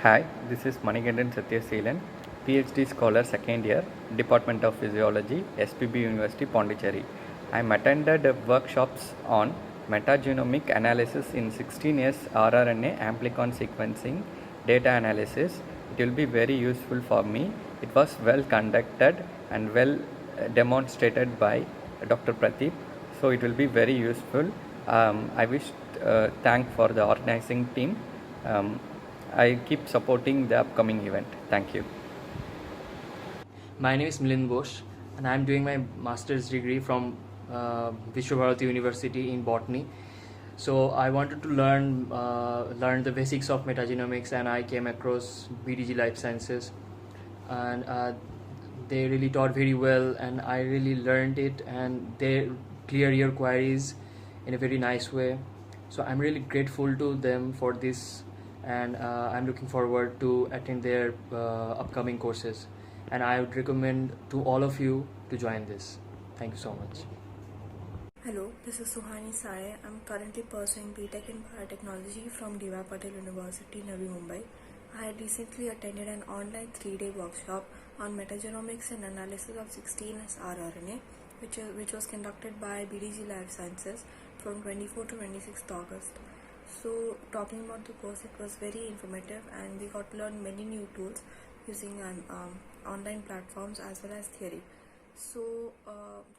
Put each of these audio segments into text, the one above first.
Hi, this is Manigandan Satyaseelan, PhD scholar second year, Department of Physiology, SPB University, Pondicherry. I am attended workshops on metagenomic analysis in 16S rRNA amplicon sequencing data analysis. It will be very useful for me. It was well conducted and well demonstrated by Dr. Pradeep, so it will be very useful. I wish thank for the organizing team. Um, I keep supporting the upcoming event. Thank you. My name is Milind Bosch, and I'm doing my master's degree from Vishwabharati University in botany. So I wanted to learn the basics of metagenomics, and I came across BDG Life Sciences, and they really taught very well, and I really learned it, and they clear your queries in a very nice way. So I'm really grateful to them for this, and I'm looking forward to attend their upcoming courses, and I would recommend to all of you to join this. Thank you so much. Hello, this is Suhani Sai. I'm currently pursuing BTech in Biotechnology from D.Y. Patel University, Navi Mumbai. I had recently attended an online 3-day workshop on metagenomics and analysis of 16S rRNA, which was conducted by BDG Life Sciences from 24 to 26th August. So, talking about the course, it was very informative, and we got to learn many new tools using online platforms as well as theory. So,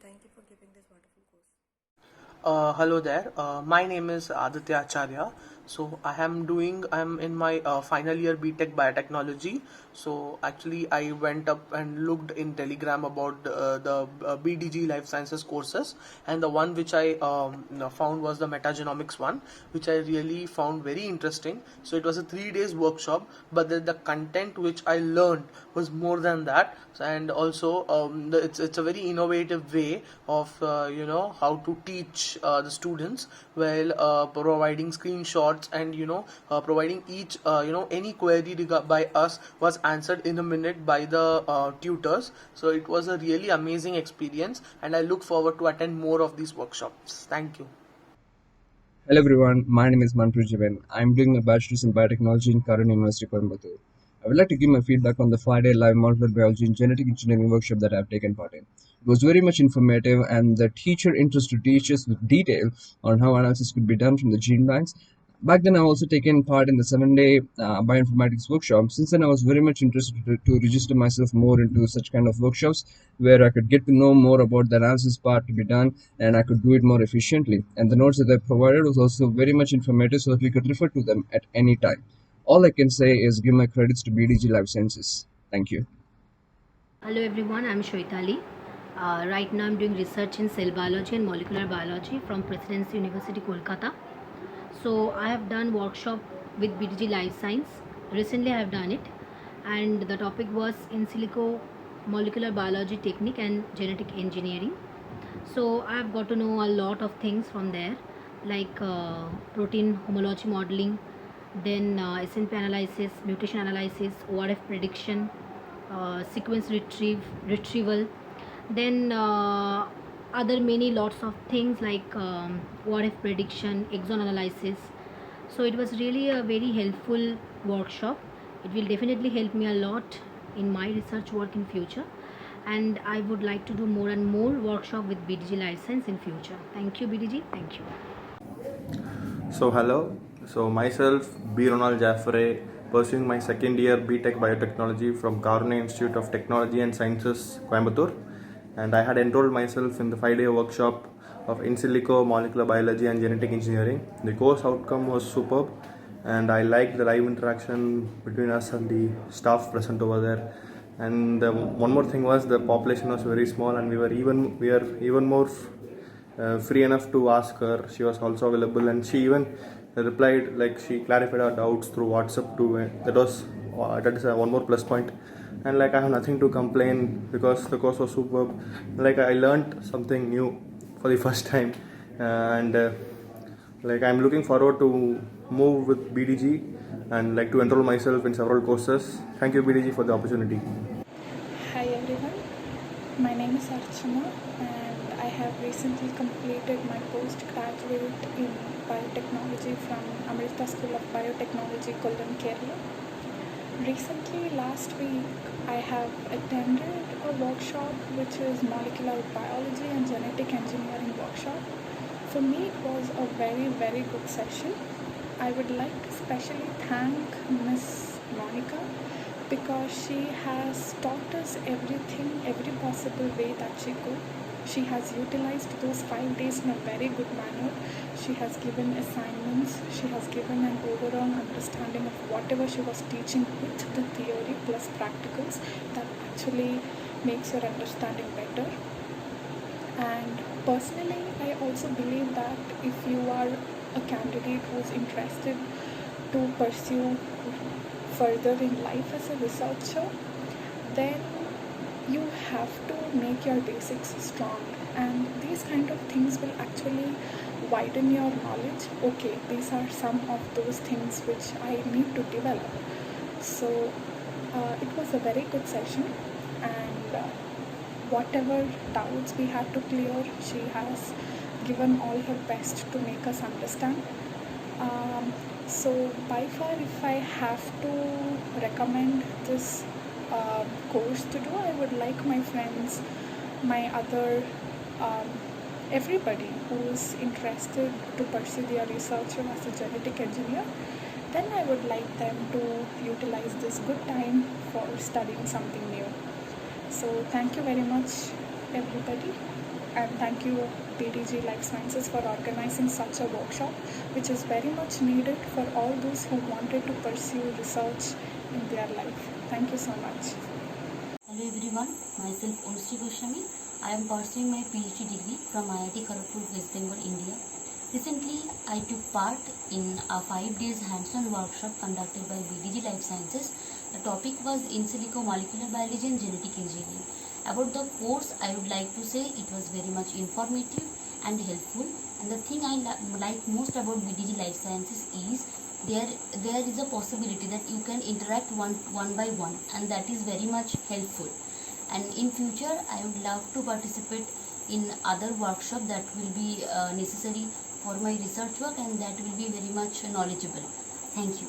thank you for giving this wonderful course. Hello there. My name is Aditya Acharya. So I'm in my final year BTech Biotechnology. So actually I went up and looked in Telegram about the BDG Life Sciences courses, and the one which I found was the metagenomics one, which I really found very interesting. So it was a 3 days workshop, but the content which I learned was more than that, and also it's a very innovative way of how to teach the students while providing screenshots, and providing each any query by us was answered in a minute by the tutors. So it was a really amazing experience, and I look forward to attend more of these workshops. Thank you. Hello everyone, my name is Mantu Jivan. I'm doing my bachelor's in biotechnology in Karan University, Coimbatore. I would like to give my feedback on the 5-day live molecular biology and genetic engineering workshop that I've taken part in. It was very much informative, and the teacher interested to teach us with detail on how analysis could be done from the gene banks. Back then, I also taken part in the 7-day bioinformatics workshop. Since then, I was very much interested to register myself more into such kind of workshops where I could get to know more about the analysis part to be done, and I could do it more efficiently. And the notes that they provided was also very much informative, so that we could refer to them at any time. All I can say is give my credits to BDG Life Sciences. Thank you. Hello everyone, I'm Shwetali. Right now I'm doing research in cell biology and molecular biology from Presidency University, Kolkata. So I have done workshop with BDG Life Science. Recently I have done it, and the topic was in silico molecular biology technique and genetic engineering. So I have got to know a lot of things from there, like protein homology modeling, then SNP analysis, mutation analysis, ORF prediction, sequence retrieval, then other many lots of things like ORF prediction, exon analysis. So it was really a very helpful workshop. It will definitely help me a lot in my research work in future, and I would like to do more and more workshop with BDG license in future. Thank you BDG, thank you. So hello, so myself B. Ronald Jaffrey, pursuing my second year BTech Biotechnology from Karune Institute of Technology and Sciences, Coimbatore, and I had enrolled myself in the 5-day workshop of in silico molecular biology and genetic engineering. The course outcome was superb, and I liked the live interaction between us and the staff present over there. And one more thing was the population was very small, and we are even more free enough to ask her. She was also available, and she even replied, like she clarified our doubts through WhatsApp too. That is one more plus point. And like I have nothing to complain because the course was superb. Like I learned something new for the first time, and like I'm looking forward to move with BDG and like to enroll myself in several courses. Thank you BDG for the opportunity. Hi everyone, my name is Archana, and I have recently completed my postgraduate in biotechnology from Amrita School of Biotechnology, Kollam, Kerala. Recently, last week, I have attended a workshop which is molecular biology and genetic engineering workshop. For me, it was a very good session. I would like to specially thank Miss Monica because she has taught us everything, every possible way that she could. She has utilized those 5 days in a very good manner. She has given assignments, she has given an overall understanding of whatever she was teaching with the theory plus practicals that actually makes your understanding better. And personally, I also believe that if you are a candidate who's interested to pursue further in life as a researcher, then you have to make your basics strong, and these kind of things will actually widen your knowledge. Okay, these are some of those things which I need to develop. So it was a very good session, and whatever doubts we had to clear, she has given all her best to make us understand. So by far, if I have to recommend this course to do, I would like my friends, my other everybody who is interested to pursue their research as a genetic engineer, then I would like them to utilize this good time for studying something new. So thank you very much, everybody, and thank you BDG Life Sciences for organizing such a workshop, which is very much needed for all those who wanted to pursue research in their life. Thank you so much. Hello everyone, myself Onusri Goswami. I am pursuing my PhD degree from IIT Kharagpur, West Bengal, India. Recently, I took part in a 5 days hands-on workshop conducted by BDG Life Sciences. The topic was in silico molecular biology and genetic engineering. About the course, I would like to say it was very much informative and helpful. And the thing I like most about BDG Life Sciences is there is a possibility that you can interact one by one, and that is very much helpful. And in future, I would love to participate in other workshop that will be necessary for my research work, and that will be very much knowledgeable. Thank you.